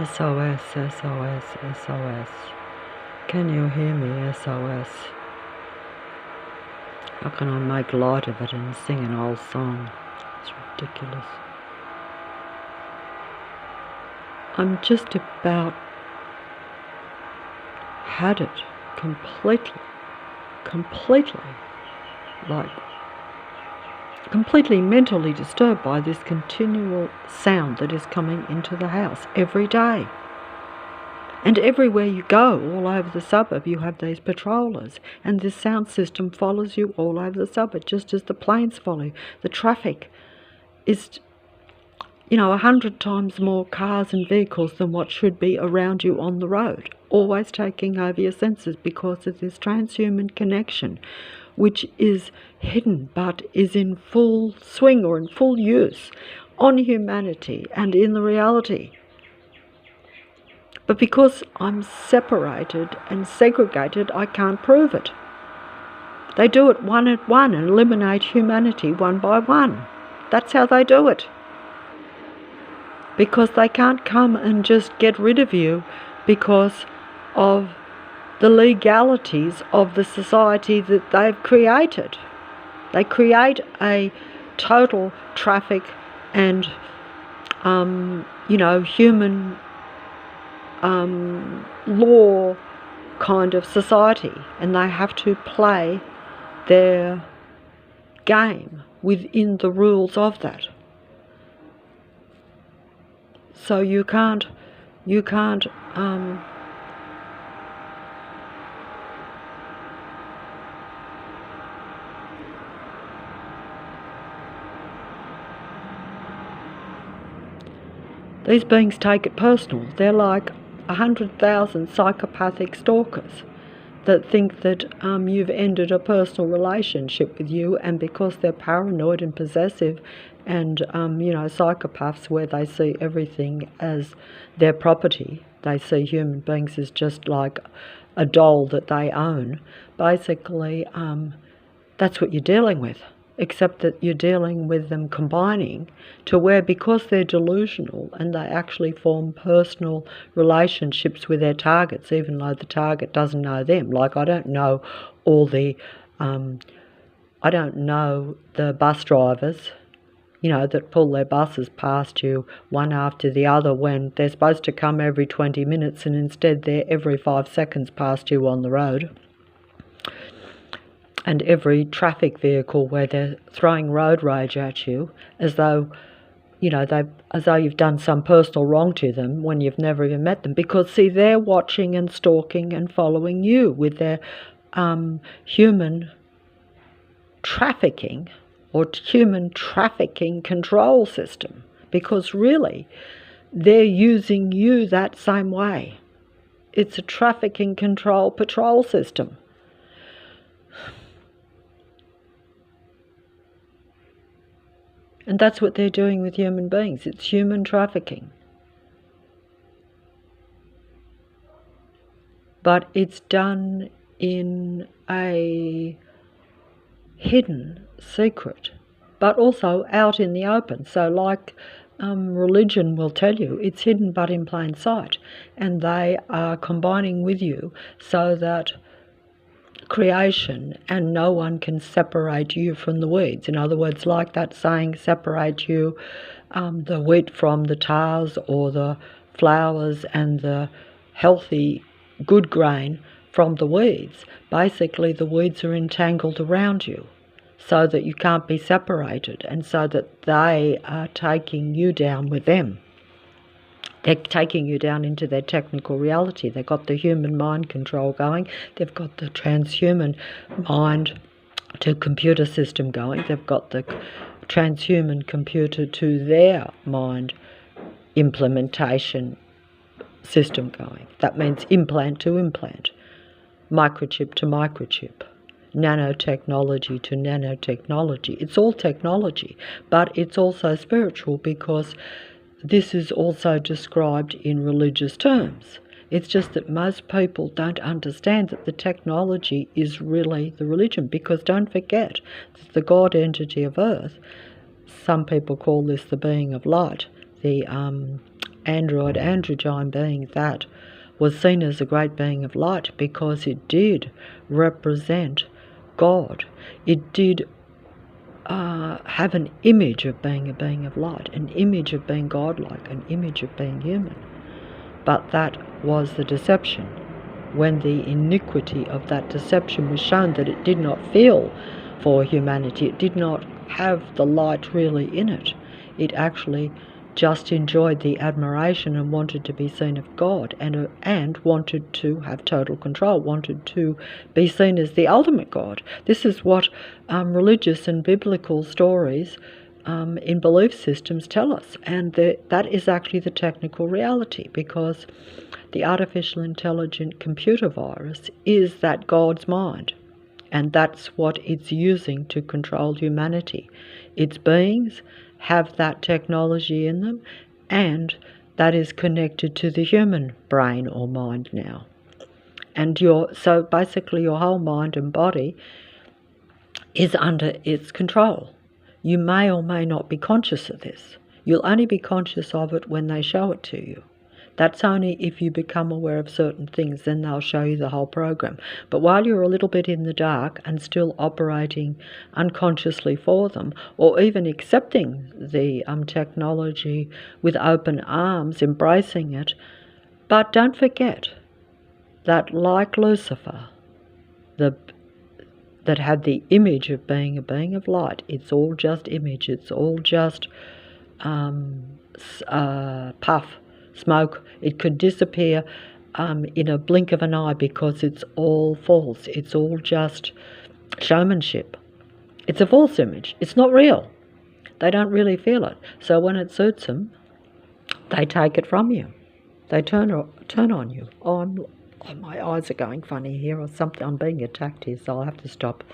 SOS, SOS, SOS. Can you hear me, SOS? How can I make light of it and sing an old song? It's ridiculous. I'm just about had it completely, like completely mentally disturbed by this continual sound that is coming into the house every day. And everywhere you go, all over the suburb, you have these patrollers, and this sound system follows you all over the suburb, just as the planes follow you. The traffic is, 100 times more cars and vehicles than what should be around you on the road, always taking over your senses because of this transhuman connection, which is hidden but is in full swing or in full use on humanity and in the reality. But because I'm separated and segregated, I can't prove it. They do it one at one and eliminate humanity one by one. That's how they do it. Because they can't come and just get rid of you because of the legalities of the society that they've created. They create a total traffic and, human law kind of society, and they have to play their game within the rules of that. So you can't these beings take it personal. They're like 100,000 psychopathic stalkers that think that you've ended a personal relationship with you, and because they're paranoid and possessive and, psychopaths where they see everything as their property, they see human beings as just like a doll that they own, basically that's what you're dealing with. Except that you're dealing with them combining to where, because they're delusional and they actually form personal relationships with their targets, even though the target doesn't know them. Like, I don't know the bus drivers, that pull their buses past you one after the other when they're supposed to come every 20 minutes and instead they're every 5 seconds past you on the road. And every traffic vehicle where they're throwing road rage at you as though, you've done some personal wrong to them when you've never even met them. Because, see, they're watching and stalking and following you with their human trafficking or human trafficking control system. Because really, they're using you that same way. It's a trafficking control patrol system. And that's what they're doing with human beings. It's human trafficking. But it's done in a hidden secret, but also out in the open. So like religion will tell you, it's hidden but in plain sight. And they are combining with you so that creation and no one can separate you from the weeds. In other words, like that saying, separate you, the wheat from the tares, or the flowers and the healthy good grain from the weeds. Basically, the weeds are entangled around you so that you can't be separated, and so that they are taking you down with them. They're taking you down into their technical reality. They've got the human mind control going. They've got the transhuman mind to computer system going. They've got the transhuman computer to their mind implementation system going. That means implant to implant, microchip to microchip, nanotechnology to nanotechnology. It's all technology, but it's also spiritual, because this is also described in religious terms. It's just that most people don't understand that the technology is really the religion, because don't forget that the God entity of Earth, some people call this the being of light, the android, androgyne being that was seen as a great being of light because it did represent God. It did have an image of being a being of light, an image of being godlike, an image of being human. But that was the deception. When the iniquity of that deception was shown, that it did not feel for humanity, it did not have the light really in it. It actually just enjoyed the admiration and wanted to be seen of God, and wanted to have total control, wanted to be seen as the ultimate God. This is what religious and biblical stories in belief systems tell us, and that is actually the technical reality, because the artificial intelligent computer virus is that God's mind, and that's what it's using to control humanity. Its beings have that technology in them, and that is connected to the human brain or mind now. And so basically your whole mind and body is under its control. You may or may not be conscious of this. You'll only be conscious of it when they show it to you. That's only if you become aware of certain things, then they'll show you the whole program. But while you're a little bit in the dark and still operating unconsciously for them, or even accepting the technology with open arms, embracing it, but don't forget that, like Lucifer, that had the image of being a being of light, it's all just image, it's all just puff, smoke. It could disappear in a blink of an eye because it's all false. It's all just showmanship. It's a false image. It's not real. They don't really feel it. So when it suits them, they take it from you. They turn on you. Oh, my eyes are going funny here or something. I'm being attacked here, so I'll have to stop.